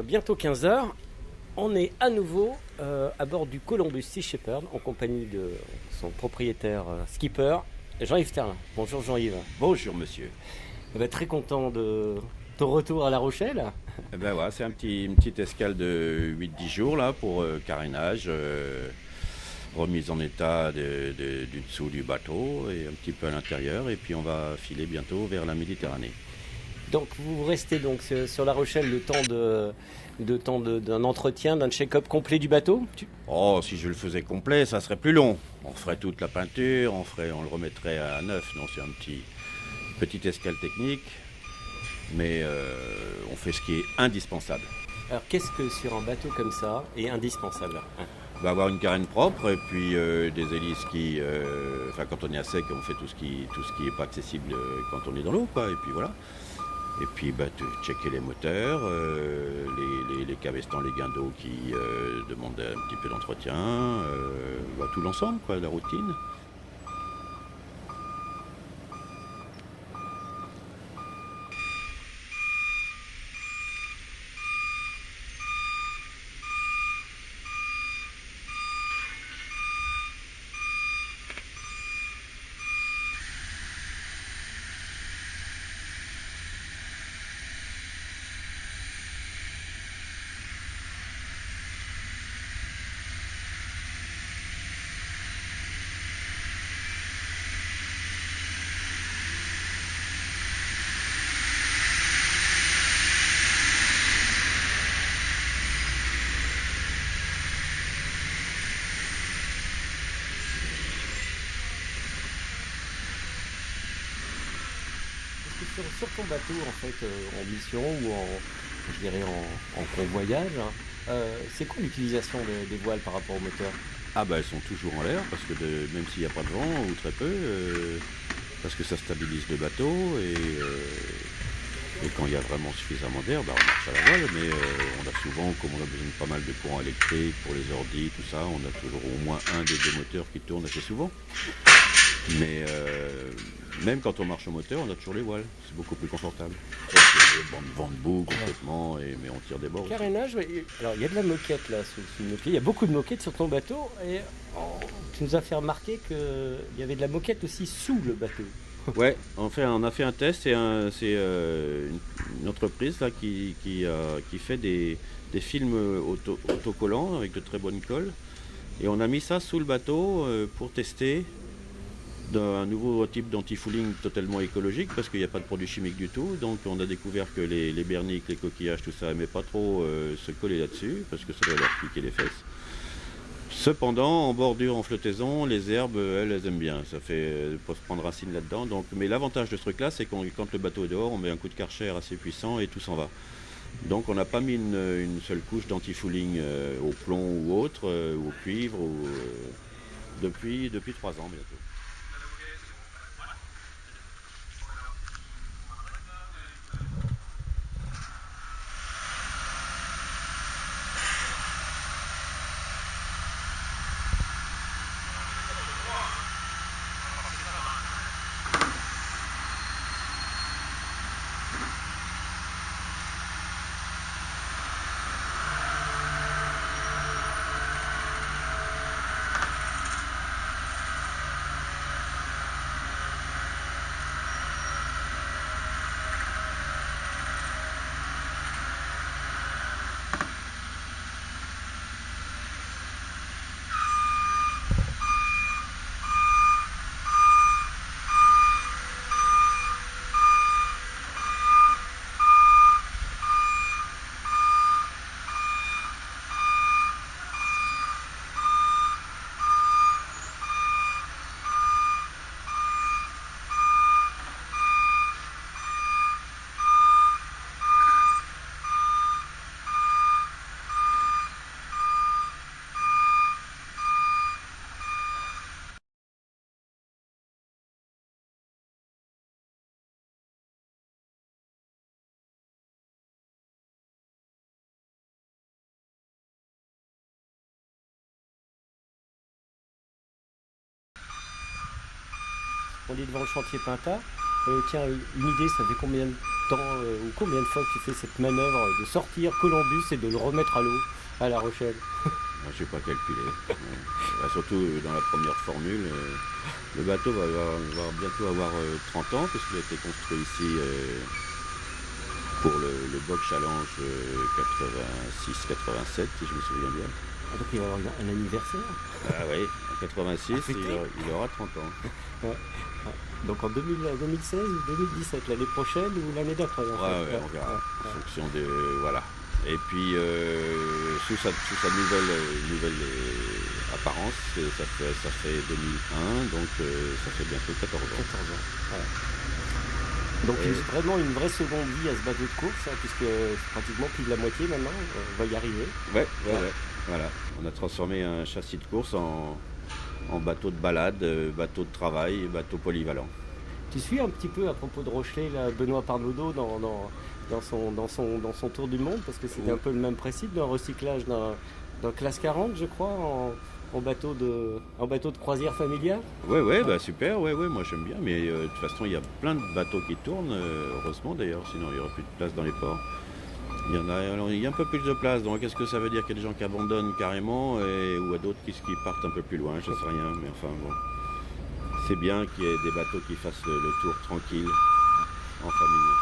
bientôt 15 heures. On est à nouveau à bord du Columbus Sea Shepherd en compagnie de son propriétaire skipper, Jean-Yves Terlin. Bonjour Jean-Yves. Bonjour monsieur. Très content de ton retour à La Rochelle. Eh ben voilà, c'est une petite escale de 8-10 jours là pour carénage, remise en état du dessous du bateau et un petit peu à l'intérieur, et puis on va filer bientôt vers la Méditerranée. Donc vous restez donc sur La Rochelle le temps d'un entretien, d'un check-up complet du bateau. Oh, si je le faisais complet, ça serait plus long. On ferait toute la peinture, on le remettrait à neuf. Non, c'est petite escale technique, mais on fait ce qui est indispensable. Alors qu'est-ce que sur un bateau comme ça est indispensable? On va avoir une carène propre et puis des hélices qui, quand on est à sec, on fait tout ce qui est pas accessible quand on est dans l'eau, quoi. Et puis voilà. Et puis checker les moteurs, les cabestans, les guindeaux qui demandent un petit peu d'entretien, tout l'ensemble, quoi, la routine. Est-ce que sur ton bateau, en fait, en mission ou je dirais en convoyage, c'est quoi l'utilisation des voiles par rapport au moteur? Ah bah elles sont toujours en l'air parce que même s'il n'y a pas de vent ou très peu, parce que ça stabilise le bateau et quand il y a vraiment suffisamment d'air, on marche à la voile, mais on a souvent, comme on a besoin de pas mal de courant électrique pour les ordis, tout ça, on a toujours au moins un des deux moteurs qui tourne assez souvent. Mais même quand on marche au moteur, on a toujours les voiles, c'est beaucoup plus confortable. Vent debout complètement, mais on tire des bords. Carénage, ouais. Alors il y a de la moquette là sous nos pieds, il y a beaucoup de moquettes sur ton bateau et tu nous as fait remarquer qu'il y avait de la moquette aussi sous le bateau. Ouais, on a fait un test, c'est une entreprise là, qui fait des films autocollants avec de très bonne colle. Et on a mis ça sous le bateau pour tester un nouveau type d'anti-fouling totalement écologique parce qu'il n'y a pas de produits chimiques du tout. Donc on a découvert que les berniques, les coquillages, tout ça n'aimait pas trop se coller là-dessus parce que ça doit leur piquer les fesses. Cependant, en bordure, en flottaison, les herbes, elles aiment bien. Ça fait pour se prendre racine là-dedans. Mais l'avantage de ce truc-là, c'est que quand le bateau est dehors, on met un coup de Karcher assez puissant et tout s'en va. Donc on n'a pas mis une seule couche d'anti-fouling au plomb ou autre, ou au cuivre, depuis 3 ans bientôt. On est devant le chantier Pinta. Tiens, une idée, ça fait combien temps ou combien de fois que tu fais cette manœuvre de sortir Columbus et de le remettre à l'eau à La Rochelle? Je n'ai pas calculé. Bah, surtout dans la première formule, le bateau va bientôt avoir 30 ans, puisqu'il a été construit ici pour le Boc Challenge 86-87, si je me souviens bien. Ah, donc il va y avoir un anniversaire. Ah oui, en 86, À fêter. il aura 30 ans. Ouais. Ouais. Donc en 2016 ou 2017, l'année prochaine ou l'année d'après en Ouais, fait. ouais, Ouais, on verra. ouais, En ouais. fonction de. Voilà. Et puis, sous sa nouvelle apparence, ça fait 2001, donc ça fait bientôt 14 ans. 14 ans. Ouais. Donc Et, vraiment une vraie seconde vie à ce bateau de course, hein, puisque c'est pratiquement plus de la moitié maintenant, on va y arriver. ouais, ouais, Ouais. ouais. Voilà. On a transformé un châssis de course en bateau de balade, bateau de travail, bateau polyvalent. Tu suis un petit peu à propos de Rochelet, là, Benoît Parnaudot dans son tour du monde, parce que c'était un Ou- peu le même principe d'un recyclage d'un classe 40, je crois, en bateau de croisière familiale. Ouais, ouais, Ouais. bah super, ouais, ouais, moi j'aime bien, mais de toute façon il y a plein de bateaux qui tournent, heureusement d'ailleurs, sinon il n'y aurait plus de place dans les ports. Il y a un peu plus de place, donc est-ce que ça veut dire qu'il y a des gens qui abandonnent carrément ou à d'autres qui partent un peu plus loin, je sais rien, mais enfin bon. C'est bien qu'il y ait des bateaux qui fassent le tour tranquille, en famille.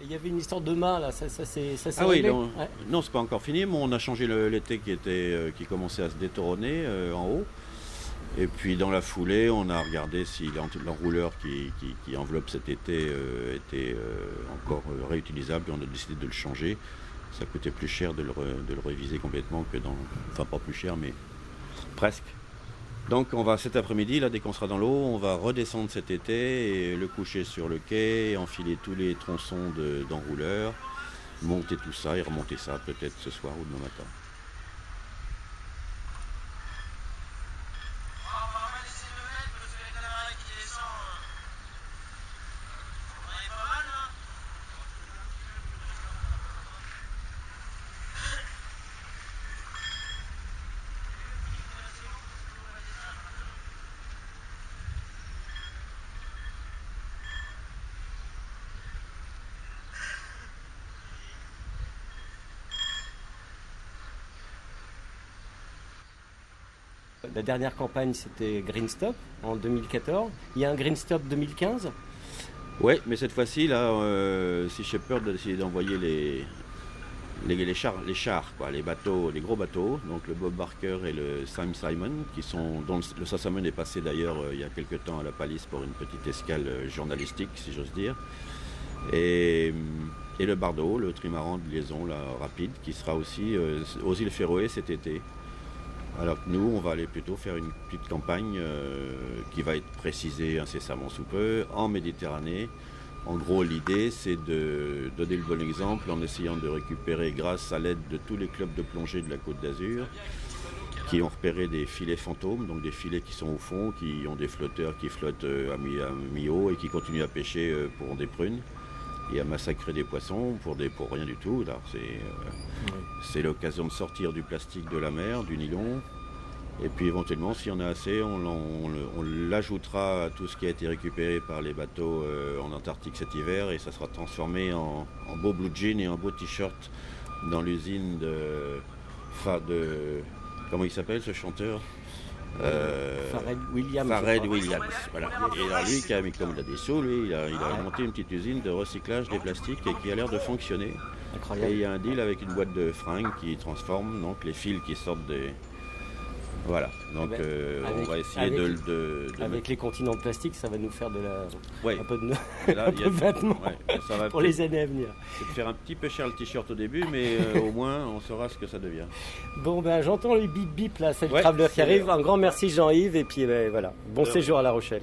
il y avait une histoire de mât là, ça s'est Ah oui, réglé. non, Ouais. non, c'est pas encore fini, mais on a changé l'été qui commençait à se détourner en haut. Et puis dans la foulée, on a regardé si l'enrouleur qui enveloppe cet été était encore réutilisable et on a décidé de le changer. Ça coûtait plus cher de le réviser complètement que dans... Enfin pas plus cher, mais presque. Donc on va cet après-midi, là dès qu'on sera dans l'eau, on va redescendre cet été et le coucher sur le quai, enfiler tous les tronçons d'enrouleur, monter tout ça et remonter ça peut-être ce soir ou demain matin. La dernière campagne, c'était Green Stop en 2014. Il y a un Green Stop 2015. Ouais, mais cette fois-ci, là, Sea Shepherd a décidé d'envoyer les chars, quoi, les bateaux, les gros bateaux, donc le Bob Barker et le Sam Simon, dont le Sam Simon est passé d'ailleurs il y a quelques temps à la Palisse pour une petite escale journalistique, si j'ose dire. Et, et le Bardo, le trimaran de liaison là, rapide, qui sera aussi aux îles Féroé cet été. Alors que nous, on va aller plutôt faire une petite campagne qui va être précisée incessamment sous peu en Méditerranée. En gros, l'idée, c'est de donner le bon exemple en essayant de récupérer, grâce à l'aide de tous les clubs de plongée de la Côte d'Azur, qui ont repéré des filets fantômes, donc des filets qui sont au fond, qui ont des flotteurs qui flottent à mi-eau et qui continuent à pêcher pour des prunes et à massacrer des poissons pour rien du tout. Là, c'est l'occasion de sortir du plastique de la mer, du nylon. Et puis éventuellement, s'il y en a assez, on l'ajoutera à tout ce qui a été récupéré par les bateaux en Antarctique cet hiver et ça sera transformé en beau blue jean et en beau t-shirt dans l'usine de... Comment il s'appelle ce chanteur Pharrell Williams. Pharrell Williams, voilà. Et alors lui, comme il a des sous, lui, il a monté une petite usine de recyclage des plastiques et qui a l'air de fonctionner. Incroyable. Et il y a un deal avec une boîte de fringues qui transforme donc les fils qui sortent des... Voilà, donc on va essayer avec les continents de plastique, ça va nous faire ouais. un peu de, Là, un peu de vêtements ça va pour les années à venir. C'est de faire un petit peu cher le t-shirt au début, mais au moins on saura ce que ça devient. Bon, ben j'entends les bip bip là, c'est le Ouais, traveler qui c'est arrive. l'heure. Un grand merci Jean-Yves et puis voilà, bon séjour à La Rochelle.